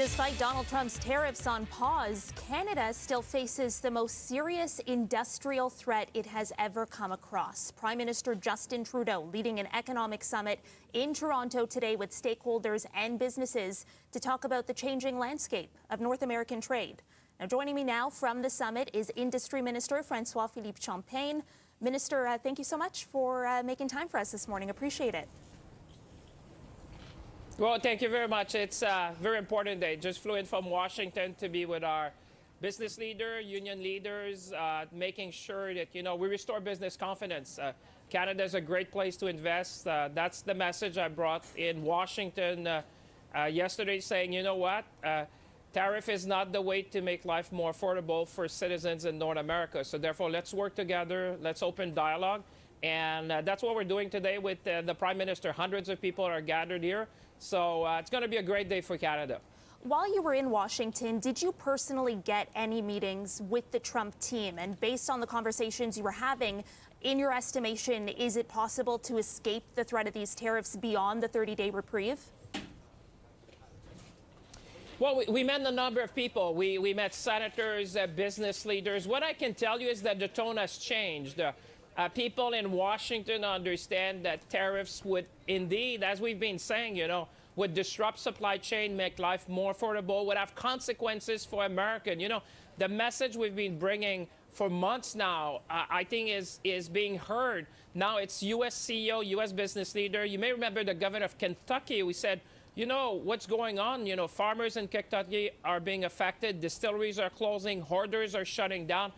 Despite Donald Trump's tariffs on pause, Canada still faces the most serious industrial threat it has ever come across. Prime Minister Justin Trudeau leading an economic summit in Toronto today with stakeholders and businesses to talk about the changing landscape of North American trade. Now, joining me now from the summit is Industry Minister Francois-Philippe Champagne. Minister, thank you so much for making time for us this morning. Appreciate it. Well, thank you very much. It's a very important day. Just flew in from Washington to be with our business leader, union leaders, making sure that, we restore business confidence. Canada is a great place to invest. That's the message I brought in Washington yesterday, saying, you know what? Tariff is not the way to make life more affordable for citizens in North America. So therefore, let's work together. Let's open dialogue. And that's what we're doing today with the Prime Minister. Hundreds of people are gathered here. So it's going to be a great day for Canada. While you were in Washington, did you personally get any meetings with the Trump team? And based on the conversations you were having, in your estimation, is it possible to escape the threat of these tariffs beyond the 30-day reprieve? Well, we met a number of people. We met senators, business leaders. What I can tell you is that the tone has changed. People in Washington understand that tariffs would indeed, as we've been saying, would disrupt supply chain, make life more affordable, would have consequences for American. The message we've been bringing for months now, I think is being heard. Now it's U.S. CEO, U.S. business leader. You may remember the governor of Kentucky who said, what's going on? Farmers in Kentucky are being affected. Distilleries are closing. Hoarders are shutting down.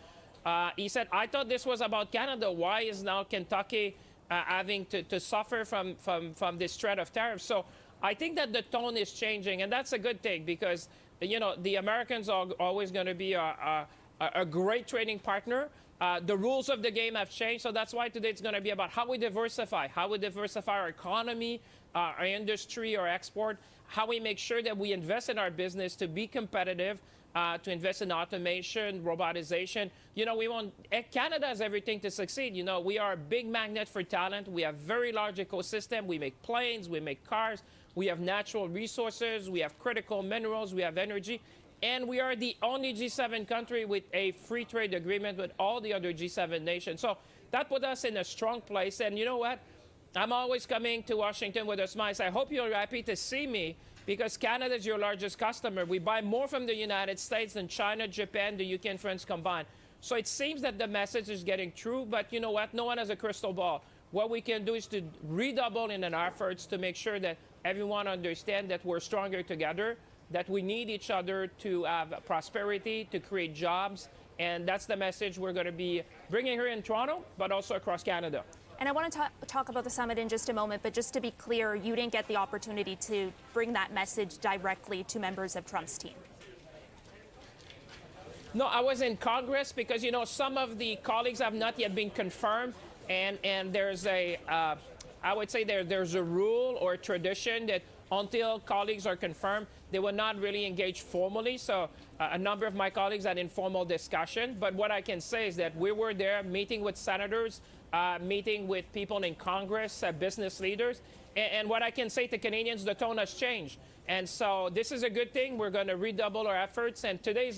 He said, I thought this was about Canada. Why is now Kentucky having to suffer from this threat of tariffs? So I think that the tone is changing, and that's a good thing because, the Americans are always going to be a great trading partner. The rules of the game have changed, so that's why today it's going to be about how we diversify our economy, our industry, our export, how we make sure that we invest in our business to be competitive, to invest in automation, robotization. Canada has everything to succeed. We are a big magnet for talent. We have very large ecosystem. We make planes, we make cars. We have natural resources. We have critical minerals. We have energy. And we are the only G7 country with a free trade agreement with all the other G7 nations. So that put us in a strong place. And you know what? I'm always coming to Washington with a smile. I hope you're happy to see me because Canada is your largest customer. We buy more from the United States than China, Japan, the UK, and France combined. So it seems that the message is getting through. But you know what? No one has a crystal ball. What we can do is to redouble in our efforts to make sure that everyone understands that we're stronger together, that we need each other to have prosperity, to create jobs. And that's the message we're going to be bringing here in Toronto, but also across Canada. And I want to talk about the summit in just a moment, but just to be clear, you didn't get the opportunity to bring that message directly to members of Trump's team. No, I was in Congress because, some of the colleagues have not yet been confirmed. And there's I would say there's a rule or a tradition that until colleagues are confirmed, they will not really engage formally. So a number of my colleagues had informal discussion. But what I can say is that we were there meeting with senators, meeting with people in Congress, business leaders. And what I can say to Canadians, the tone has changed. And so this is a good thing. We're going to redouble our efforts. And today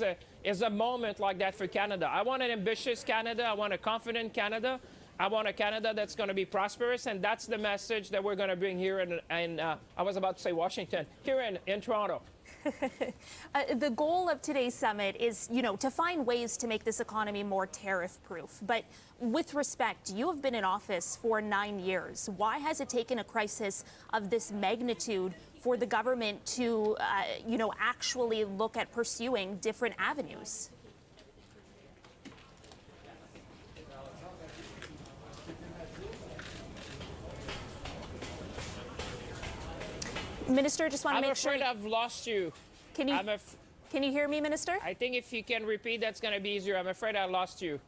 is a moment like that for Canada. I want an ambitious Canada. I want a confident Canada. I want a Canada that's going to be prosperous, and that's the message that we're going to bring here in I was about to say Washington, here in Toronto. The goal of today's summit is, to find ways to make this economy more tariff-proof. But with respect, you have been in office for 9 years. Why has it taken a crisis of this magnitude for the government to, actually look at pursuing different avenues? Minister, just want to make sure. I'm afraid I've lost you. Can you hear me, Minister? I think if you can repeat, that's going to be easier. I'm afraid I lost you.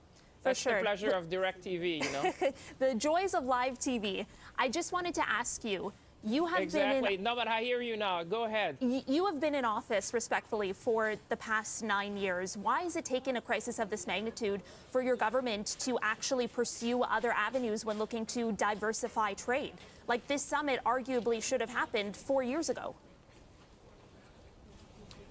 For That's sure. The pleasure of direct TV, The joys of live TV. I just wanted to ask you, you have exactly. been in... No, but I hear you now. Go ahead. You have been in office, respectfully, for the past 9 years. Why has it taken a crisis of this magnitude for your government to actually pursue other avenues when looking to diversify trade? Like this summit arguably should have happened 4 years ago.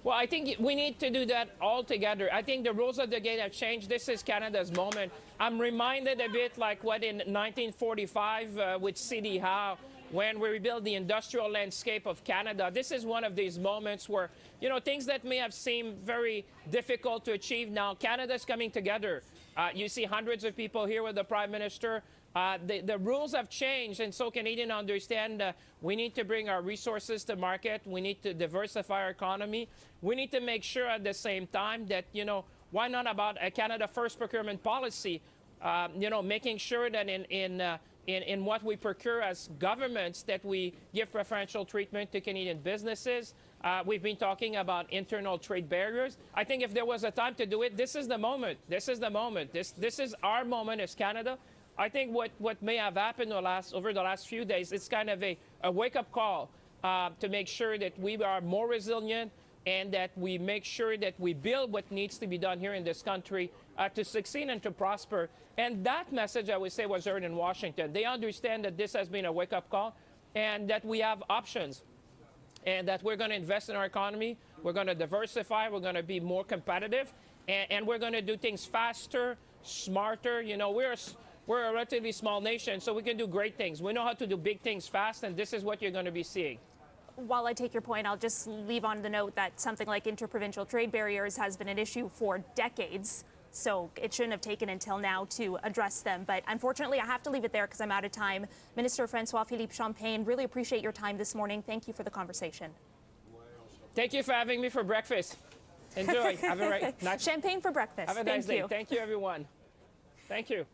Well, I think we need to do that all together. I think the rules of the game have changed. This is Canada's moment. I'm reminded a bit like what in 1945 with C.D. Howe, when we rebuilt the industrial landscape of Canada. This is one of these moments where, you know, things that may have seemed very difficult to achieve now, Canada's coming together. You see hundreds of people here with the Prime Minister. The rules have changed, and so Canadians understand we need to bring our resources to market. We need to diversify our economy. We need to make sure at the same time that, you know, why not about a Canada First procurement policy, you know, making sure that in what we procure as governments that we give preferential treatment to Canadian businesses. We've been talking about internal trade barriers. I think if there was a time to do it, this is the moment. This is the moment. This is our moment as Canada. I think what may have happened over the last few days, it's kind of a wake-up call to make sure that we are more resilient and that we make sure that we build what needs to be done here in this country to succeed and to prosper. And that message, I would say, was heard in Washington. They understand that this has been a wake-up call and that we have options and that we're going to invest in our economy, we're going to diversify, we're going to be more competitive, and we're going to do things faster, smarter. You know, we're a relatively small nation, so we can do great things. We know how to do big things fast, and this is what you're going to be seeing. While I take your point, I'll just leave on the note that something like interprovincial trade barriers has been an issue for decades, so it shouldn't have taken until now to address them. But unfortunately, I have to leave it there because I'm out of time. Minister Francois-Philippe Champagne, really appreciate your time this morning. Thank you for the conversation. Thank you for having me for breakfast. Enjoy. Have a nice Champagne for breakfast. Have a nice day. Thank you, everyone. Thank you.